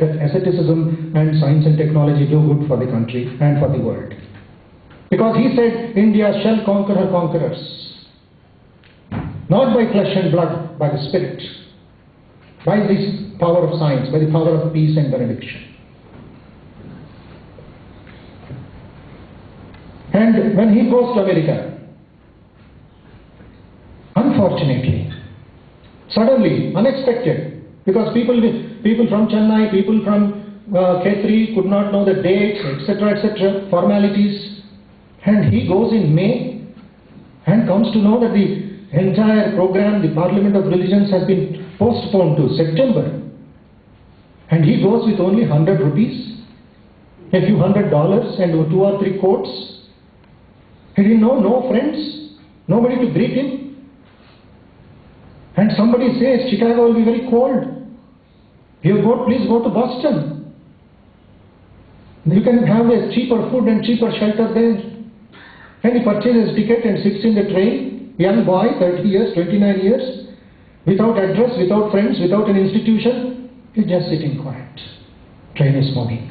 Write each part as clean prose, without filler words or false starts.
that asceticism and science and technology do good for the country and for the world. Because he said, India shall conquer her conquerors. Not by flesh and blood, by the spirit. By this power of science, by the power of peace and benediction. And when he goes to America, unfortunately, suddenly, unexpected, because people from Chennai, people from K3 could not know the dates, etc., formalities, and he goes in May and comes to know that the entire program, the Parliament of Religions, has been postponed to September. And he goes with only 100 rupees, a few $100 and 2 or 3 coats. He didn't know, no friends, nobody to greet him. And somebody says, Chicago will be very cold. Please go to Boston. You can have a cheaper food and cheaper shelter there. And he purchases a ticket and sits in the train, young boy, 30 years, 29 years, without address, without friends, without an institution. He's just sitting quiet. Train is moving.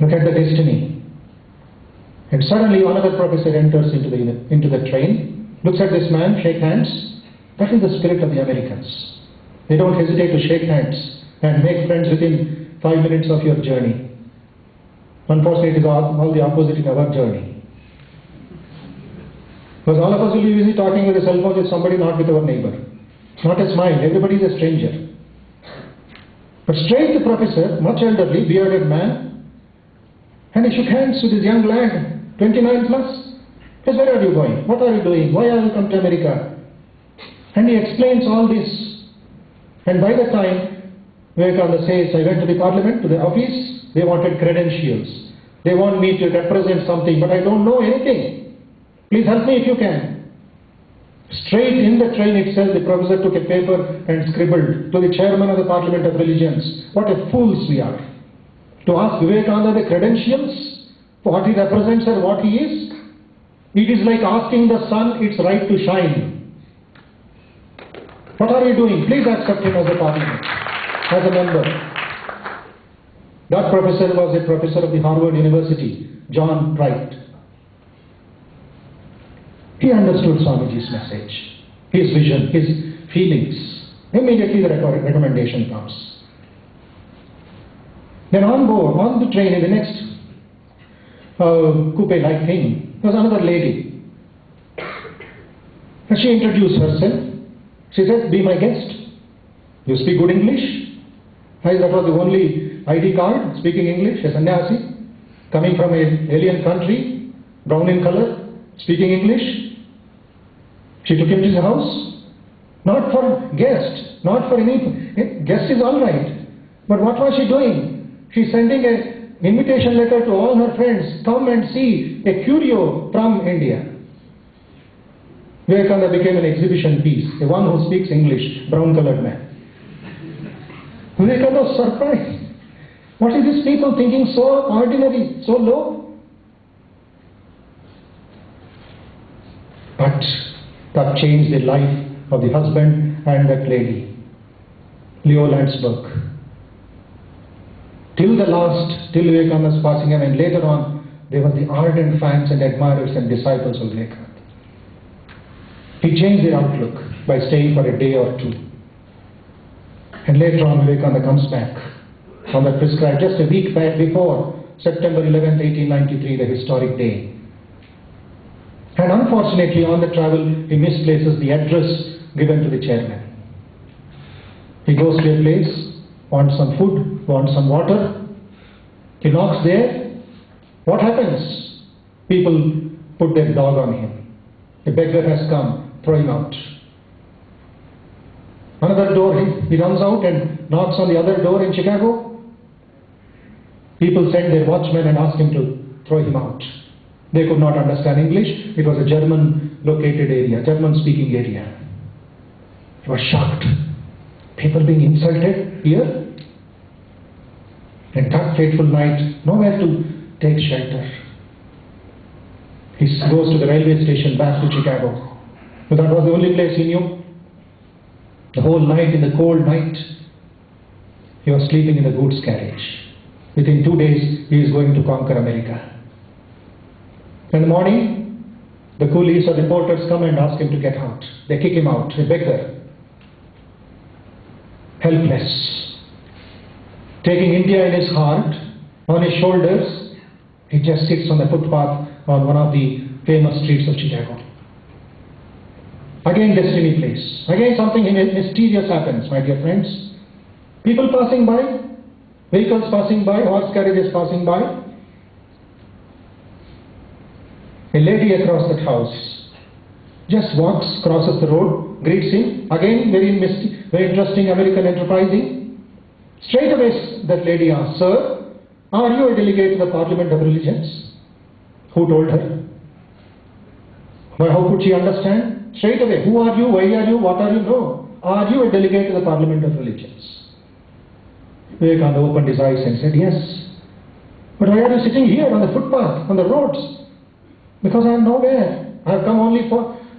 Look at the destiny. And suddenly another professor enters into the train, looks at this man, shake hands. That is the spirit of the Americans. They don't hesitate to shake hands and make friends within 5 minutes of your journey. Unfortunately, it is all the opposite in our journey. Because all of us will be busy talking with a cell phone with somebody, not with our neighbor. Not a smile, everybody is a stranger. But straight the professor, much elderly, bearded man, and he shook hands with this young lad, 29 plus. He says, where are you going? What are you doing? Why have you come to America? And he explains all this. And by the time Vivekananda says, I went to the Parliament, to the office, they wanted credentials. They want me to represent something, but I don't know anything. Please help me if you can. Straight in the train itself, the professor took a paper and scribbled to the chairman of the Parliament of Religions. What a fools we are. To ask Vivekananda the credentials, what he represents or what he is. It is like asking the sun its right to shine. What are you doing? Please accept him as a Parliament, as a member. That professor was a professor of the Harvard University, John Wright. He understood Swamiji's message, his vision, his feelings. Immediately the recommendation comes. Then on board, on the train, in the next coupe-like thing, there was another lady. And she introduced herself. She said, be my guest. You speak good English? That was the only ID card, speaking English, a sannyasi, coming from an alien country, brown in color, speaking English. She took him to his house, not for guest, not for any, guest is all right. But what was she doing? She's sending an invitation letter to all her friends, come and see a curio from India. Vivekananda became an exhibition piece, the one who speaks English, brown colored man. Vivekananda was surprised. What is these people thinking so ordinary, so low? But that changed the life of the husband and that lady, Leo Landsberg. Till the last, till Vivekananda's passing away, and later on, they were the ardent fans and admirers and disciples of Vivekananda. He changed their outlook by staying for a day or two. And later on, Vivekananda comes back on that prescribed, just a week back before September 11th, 1893, the historic day. And unfortunately, on the travel, he misplaces the address given to the chairman. He goes to a place, wants some food, wants some water. He knocks there. What happens? People put their dog on him. A beggar has come. Throw him out. Another door, he runs out and knocks on the other door in Chicago. People send their watchmen and ask him to throw him out. They could not understand English. It was a German-located area, German-speaking area. He was shocked. People being insulted here. And that fateful night, nowhere to take shelter. He goes to the railway station back to Chicago. So that was the only place he knew. The whole night, in the cold night, He was sleeping in the goods carriage. Within 2 days, he is going to conquer America. In the morning, the coolies or reporters come and ask him to get out. They kick him out, a beggar, helpless, taking India in his heart, on his shoulders. He just sits on the footpath on one of the famous streets of Chicago. Again destiny plays. Again something mysterious happens, my dear friends. People passing by, vehicles passing by, horse carriages passing by. A lady across that house just walks, crosses the road, greets him. Again very interesting, American, enterprising. Straight away that lady asks, "Sir, are you a delegate to the Parliament of Religions?" Who told her? Well, how could she understand? Straight away, who are you, why are you, what are you? No. Are you a delegate to the Parliament of Religions? Vivekananda opened his eyes and said, "Yes." "But why are you sitting here on the footpath, on the roads?" "Because I am nowhere. I have come only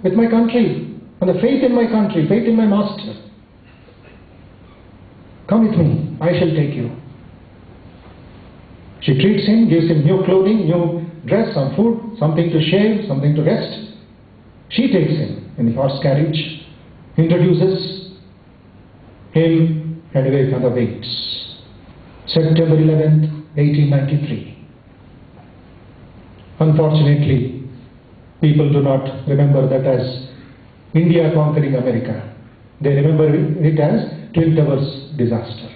with my country, on the faith in my country, faith in my master. Come with me, I shall take you." She treats him, gives him new clothing, new dress, some food, something to shave, something to rest. She takes him in the horse carriage, introduces him, and Vivekananda waits. September 11th, 1893. Unfortunately, people do not remember that as India conquering America. They remember it as Twin Towers disaster.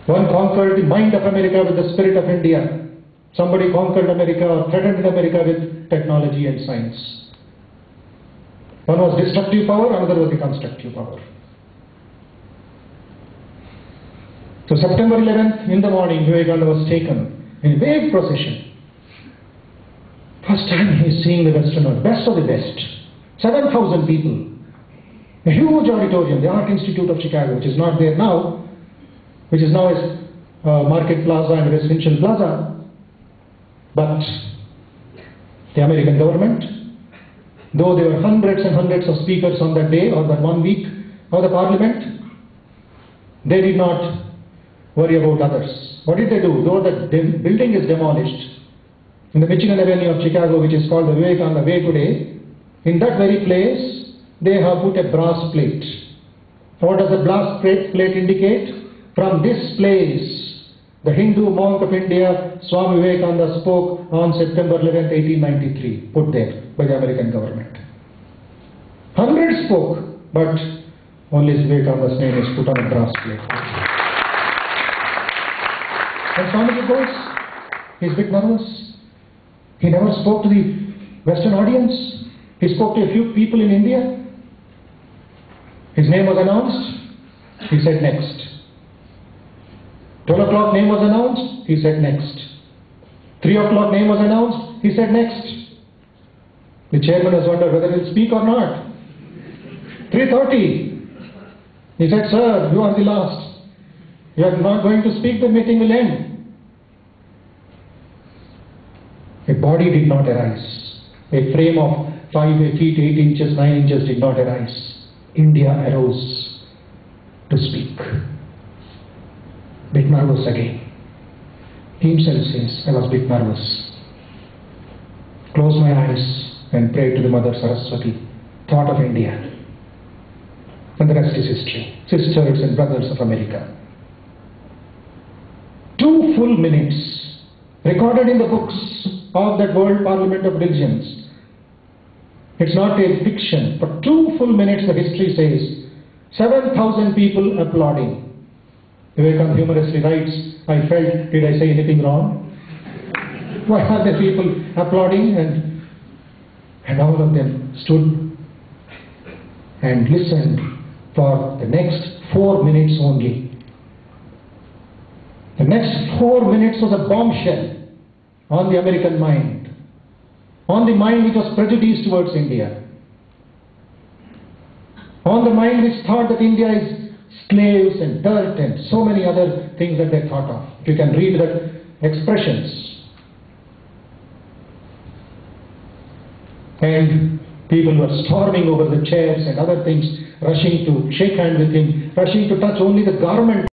One conquered the mind of America with the spirit of India. Somebody conquered America or threatened America with technology and science. One was destructive power, another was the constructive power. So September 11th in the morning, Vivekananda was taken in a big procession. First time he is seeing the Western world, best of the best. 7,000 people. A huge auditorium, the Art Institute of Chicago, which is not there now, which is now as Market Plaza and Residential Plaza. But the American government, though there were hundreds and hundreds of speakers on that day or that 1 week of the Parliament, they did not worry about others. What did they do? Though the building is demolished, in the Michigan Avenue of Chicago, which is called the Vivekananda Way today, in that very place, they have put a brass plate. What does the brass plate indicate? From this place, the Hindu monk of India, Swami Vivekananda, spoke on September 11th, 1893, put there by the American government. Hundreds spoke, but only Vivekananda's name is put on a brass plate. And Swamiji goes, he's a bit nervous. He never spoke to the Western audience. He spoke to a few people in India. His name was announced. He said next. 12 o'clock name was announced. He said next. 3 o'clock name was announced. He said next. The chairman has wondered whether he'll speak or not. 3:30. He said, "Sir, you are the last. You are not going to speak, the meeting will end." A body did not arise. A frame of 5 feet, 8 inches, 9 inches did not arise. India arose to speak. Bit nervous again. He himself says, "I was a bit nervous. Closed my eyes and prayed to the Mother Saraswati. Thought of India." And the rest is history. Sisters and brothers of America. 2 full minutes recorded in the books of that World Parliament of Religions. It's not a fiction. For 2 full minutes, the history says, 7,000 people applauding. Vivekananda humorously writes, "I felt, did I say anything wrong? Why are the people applauding?" And all of them stood and listened for the next 4 minutes only. The next 4 minutes was a bombshell on the American mind, on the mind which was prejudiced towards India, on the mind which thought that India is slaves and dirt and so many other things that they thought of. If you can read the expressions. And people were storming over the chairs and other things rushing to shake hand with him, rushing to touch only the garment